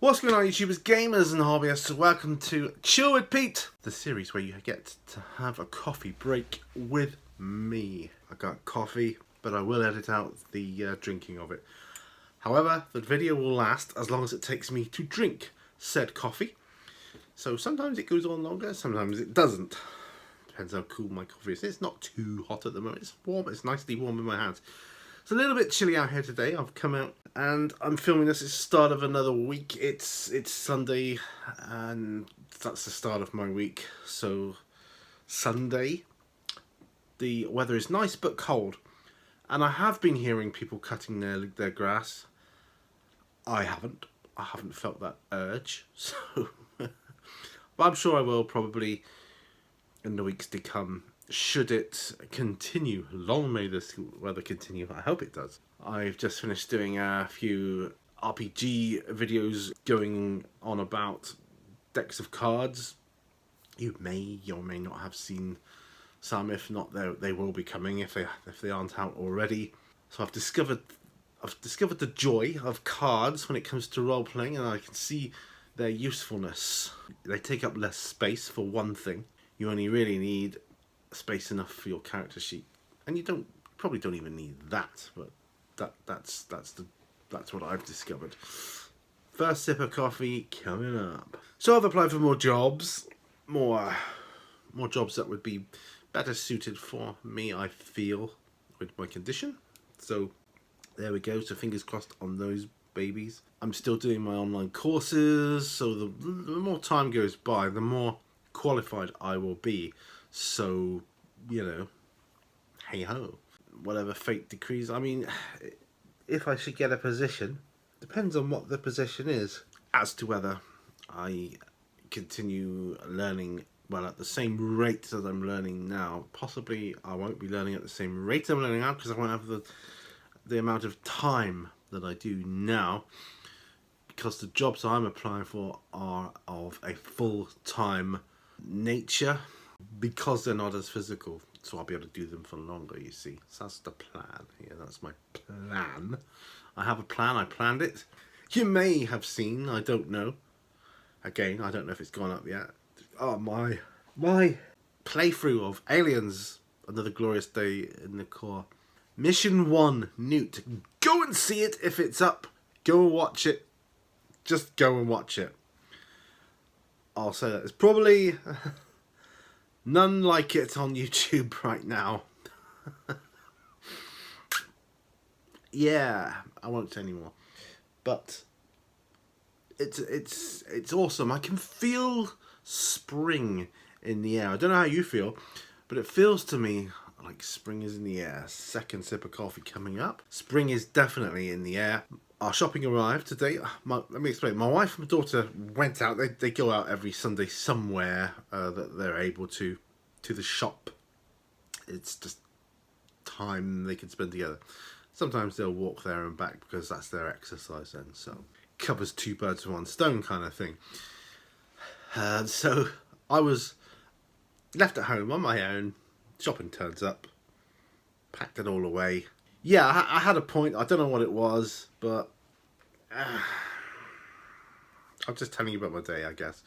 What's going on, YouTubers, gamers and hobbyists? Welcome to Chill with Pete, the series where you get to have a coffee break with me. I got coffee, but I will edit out the drinking of it. However, the video will last as long as it takes me to drink said coffee. So sometimes it goes on longer, sometimes it doesn't. Depends how cool my coffee is. It's not too hot at the moment. It's warm. It's nicely warm in my hands. It's a little bit chilly out here today. I've come out and I'm filming this. It's the start of another week. It's Sunday and that's the start of my week. So Sunday, the weather is nice but cold. And I have been hearing people cutting their grass. I haven't felt that urge. So but I'm sure I will probably in the weeks to come. Should it continue, long may this weather continue. I hope it does. I've just finished doing a few RPG videos going on about decks of cards. You may or may not have seen some. If not, they will be coming if they aren't out already. So I've discovered the joy of cards when it comes to role playing, and I can see their usefulness. They take up less space for one thing. You only really need space enough for your character sheet, and you probably don't even need that, but that's what I've discovered. First sip of coffee coming up. So I've applied for more jobs, more jobs that would be better suited for me, I feel, with my condition. So there we go. So fingers crossed on those babies. I'm still doing my online courses, so the more time goes by, the more qualified I will be. So, you know, hey ho, whatever fate decrees. I mean, if I should get a position, depends on what the position is as to whether I continue learning well at the same rate that I'm learning now. Possibly I won't be learning at the same rate I'm learning now because I won't have the amount of time that I do now, because the jobs I'm applying for are of a full-time nature, because they're not as physical, so I'll be able to do them for longer, you see. So that's the plan. Yeah, that's my plan. I have a plan, I planned it. You may have seen, I don't know. Again, I don't know if it's gone up yet. Oh, my playthrough of Aliens, Another Glorious Day in the Core. Mission 1, Newt. Go and see it if it's up. Go and watch it. Just go and watch it. I'll say that. It's probably none like it on YouTube right now. Yeah, I won't say anymore. But it's awesome. I can feel spring in the air. I don't know how you feel, but it feels to me like spring is in the air. Second sip of coffee coming up. Spring is definitely in the air. Our shopping arrived today. Let me explain. My wife and my daughter went out. They go out every Sunday somewhere that they're able to the shop. It's just time they can spend together. Sometimes they'll walk there and back because that's their exercise then. So covers two birds with one stone kind of thing. So I was left at home on my own. Shopping turns up. Packed it all away. Yeah, I had a point. I don't know what it was, but I'm just telling you about my day, I guess.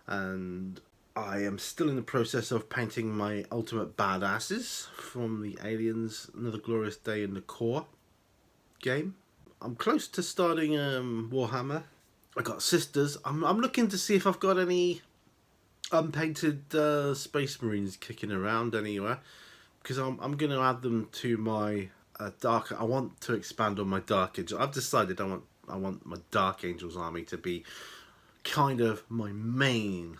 And I am still in the process of painting my ultimate badasses from the Aliens Another Glorious Day in the Core game. I'm close to starting Warhammer. I got Sisters. I'm looking to see if I've got any unpainted Space Marines kicking around anywhere, because I'm going to add them to my Dark. I want to expand on my Dark Angel. I've decided I want my Dark Angels army to be kind of my main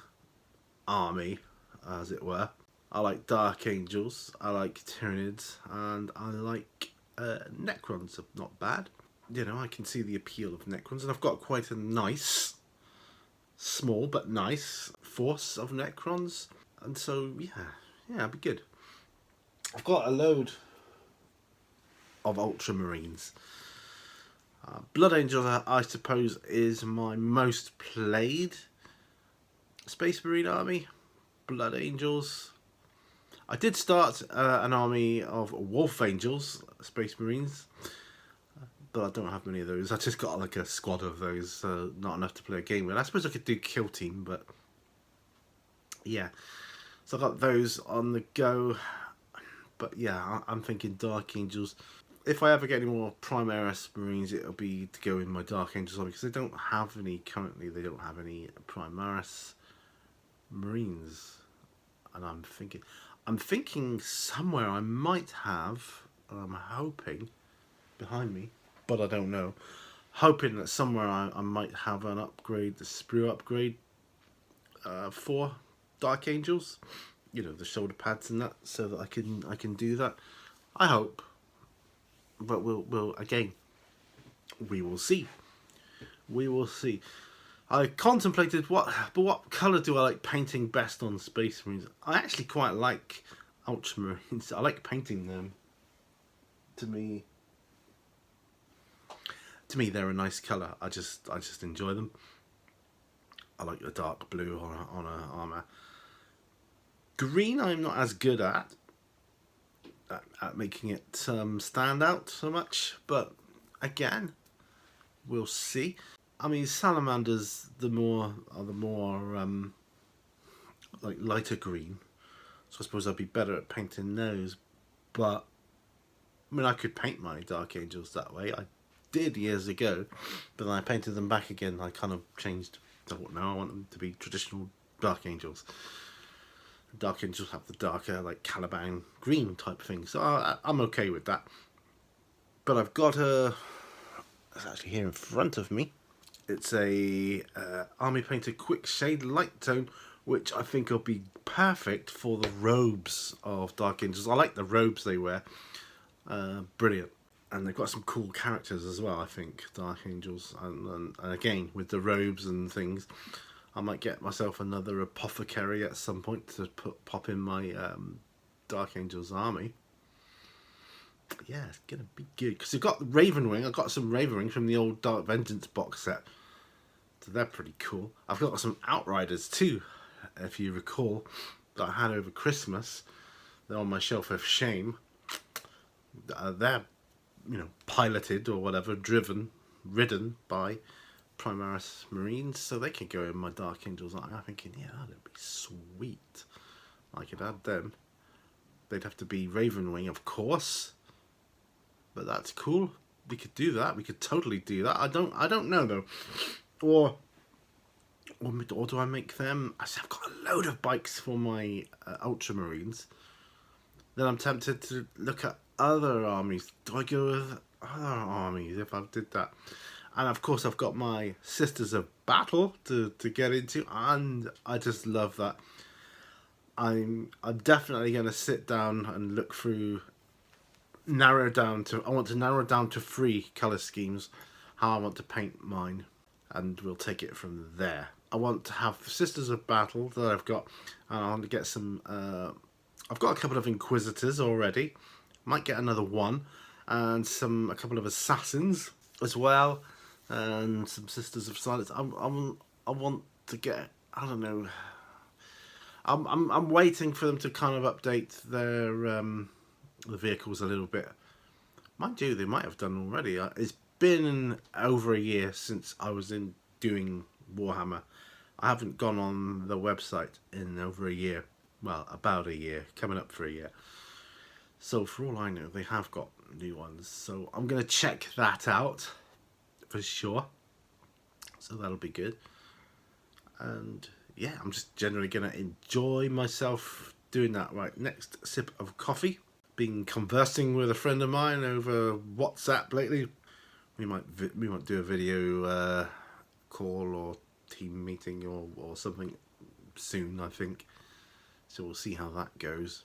army, as it were. I like Dark Angels, I like Tyranids, and I like Necrons. Not bad. You know, I can see the appeal of Necrons, and I've got quite a nice, small but nice force of Necrons, and so yeah, it'll be good. I've got a load of Ultramarines. Blood Angel, I suppose, is my most played Space Marine army. Blood Angels. I did start an army of Wolf Angels, Space Marines. but I don't have many of those. I just got like a squad of those, not enough to play a game with. I suppose I could do Kill Team, but yeah. So I got those on the go. But yeah, I'm thinking Dark Angels. If I ever get any more Primaris Marines, it'll be to go in my Dark Angels army, because they don't have any currently. They don't have any Primaris Marines, and I'm thinking somewhere I might have. I'm hoping behind me, but I don't know. Hoping that somewhere I might have an upgrade, the sprue upgrade for Dark Angels. You know, the shoulder pads and that, so that I can do that. I hope, but we'll again, we will see. We will see. I contemplated what colour do I like painting best on Space Marines. I actually quite like Ultramarines. I like painting them. To me, they're a nice colour. I just enjoy them. I like the dark blue on a armour. Green, I'm not as good at making it stand out so much, but again, we'll see. I mean, salamanders, the more like lighter green, so I suppose I'd be better at painting those. But I mean, I could paint my Dark Angels that way. I did years ago, but then I painted them back again. I kind of changed. I want them to be traditional Dark Angels. Dark Angels have the darker, like Caliban green type thing, so I'm okay with that. But I've got it's actually here in front of me. It's a Army Painter Quick Shade Light Tone, which I think will be perfect for the robes of Dark Angels. I like the robes they wear. Brilliant. And they've got some cool characters as well, I think, Dark Angels. And again, with the robes and things, I might get myself another apothecary at some point to pop in my Dark Angels army. Yeah, it's gonna be good, because you've got Ravenwing. I got some Ravenwing from the old Dark Vengeance box set, so they're pretty cool. I've got some Outriders too, if you recall, that I had over Christmas. They're on my shelf of shame. They're, you know, piloted or whatever, ridden by Primaris Marines, so they could go in my Dark Angels. I'm thinking, yeah, that'd be sweet. I could add them. They'd have to be Ravenwing, of course, but that's cool. We could do that. We could totally do that. I don't know though. Or do I make them? I've got a load of bikes for my Ultramarines. Then I'm tempted to look at other armies. Do I go with other armies if I did that? And of course I've got my Sisters of Battle to get into, and I just love that. I'm definitely going to sit down and look through, I want to narrow down to 3 colour schemes, how I want to paint mine, and we'll take it from there. I want to have Sisters of Battle that I've got, and I want to get some, I've got a couple of Inquisitors already, might get another one, and a couple of Assassins as well, and some Sisters of Silence. I want to get, I don't know, I'm waiting for them to kind of update their the vehicles a little bit. Mind you, they might have done already. It's been over a year since I was doing Warhammer. I haven't gone on the website in over a year. Well, about a year, coming up for a year. So for all I know, they have got new ones. So I'm going to check that out for sure. So that'll be good. And yeah, I'm just generally going to enjoy myself doing that. Right, next sip of coffee. Been conversing with a friend of mine over WhatsApp lately. We might do a video call or team meeting or something soon, I think. So we'll see how that goes.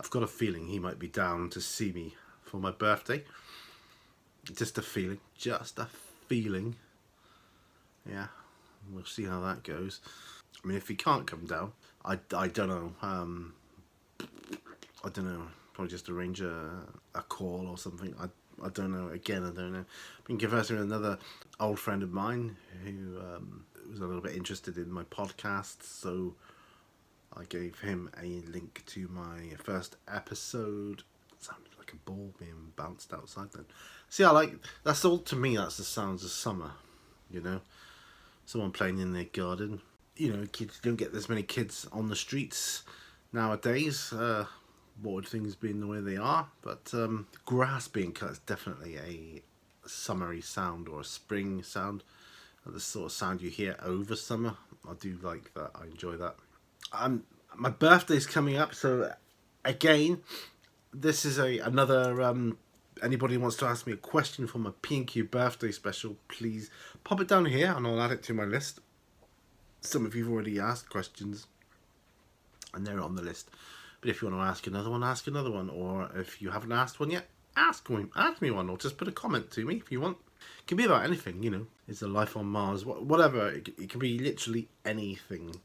I've got a feeling he might be down to see me for my birthday. Just a feeling. Yeah, we'll see how that goes. I mean, if he can't come down, I don't know. I don't know. Probably just arrange a call or something. I don't know. Again, I don't know. I've been conversing with another old friend of mine who was a little bit interested in my podcast, so I gave him a link to my first episode. Sounded like a ball being bounced outside then. See, that's all to me, that's the sounds of summer, you know. Someone playing in their garden. You know, kids don't get as many kids on the streets nowadays. What things being the way they are, but grass being cut is definitely a summery sound or a spring sound. The sort of sound you hear over summer. I do like that. I enjoy that. My birthday's coming up, so again, this is another. Anybody wants to ask me a question for my P&Q birthday special, please pop it down here and I'll add it to my list. Some of you've already asked questions and they're on the list. But if you want to ask another one. Or if you haven't asked one yet, ask me one, or just put a comment to me if you want. It can be about anything, you know. Is there life on Mars? Whatever. It can be literally anything.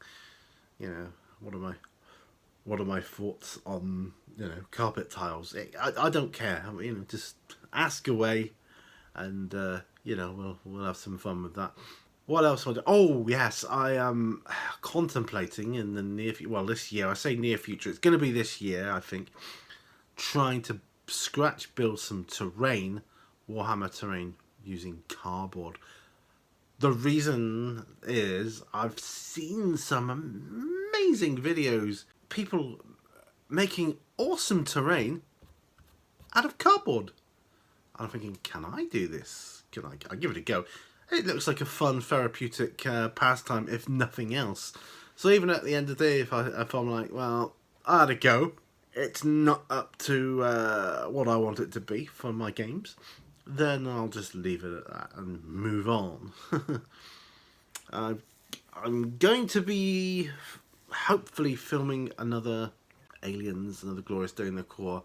You know, what are my thoughts on, you know, carpet tiles? I don't care. I mean, you know, just ask away, and you know, we'll have some fun with that. What else? Oh yes, I am contemplating in the near future. Well, this year. I say near future. It's going to be this year, I think. Trying to build some terrain, Warhammer terrain, using cardboard. The reason is I've seen some amazing videos. People making awesome terrain out of cardboard. I'm thinking, can I do this? I'll give it a go. It looks like a fun therapeutic pastime, if nothing else. So even at the end of the day, if I'm like, well, I had a go. It's not up to what I want it to be for my games. Then I'll just leave it at that and move on. I'm going to be hopefully filming another Aliens, another Glorious Day in the Core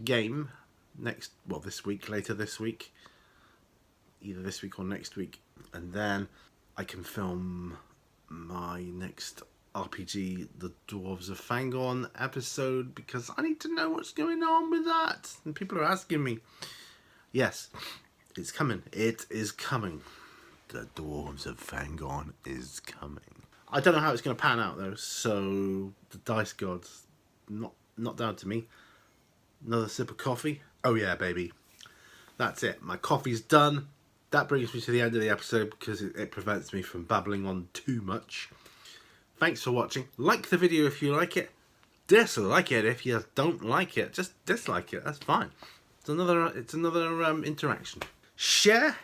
game later this week. Either this week or next week. And then I can film my next RPG, The Dwarves of Fangorn episode, because I need to know what's going on with that. And people are asking me. Yes, it's coming. It is coming. The Dwarves of Fangorn is coming. I don't know how it's going to pan out though, so the dice gods, not down to me. Another sip of coffee. Oh yeah, baby. That's it. My coffee's done. That brings me to the end of the episode because it prevents me from babbling on too much. Thanks for watching. Like the video if you like it. Dislike it if you don't like it. Just dislike it. That's fine. It's another interaction. Share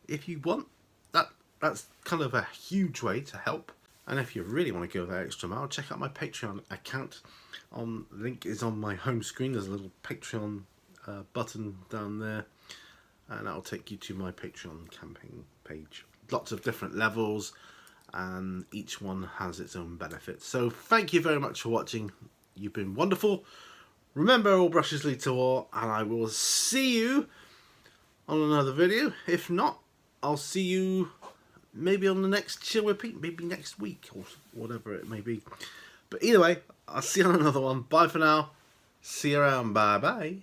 if you want. That's kind of a huge way to help. And if you really want to go that extra mile, check out my Patreon account. Link is on my home screen. There's a little Patreon button down there. And that'll take you to my Patreon campaign page. Lots of different levels, and each one has its own benefits. So thank you very much for watching. You've been wonderful. Remember, all brushes lead to war, and I will see you on another video. If not, I'll see you maybe on the next Chill with Pete, maybe next week, or whatever it may be. But either way, I'll see you on another one. Bye for now. See you around. Bye-bye.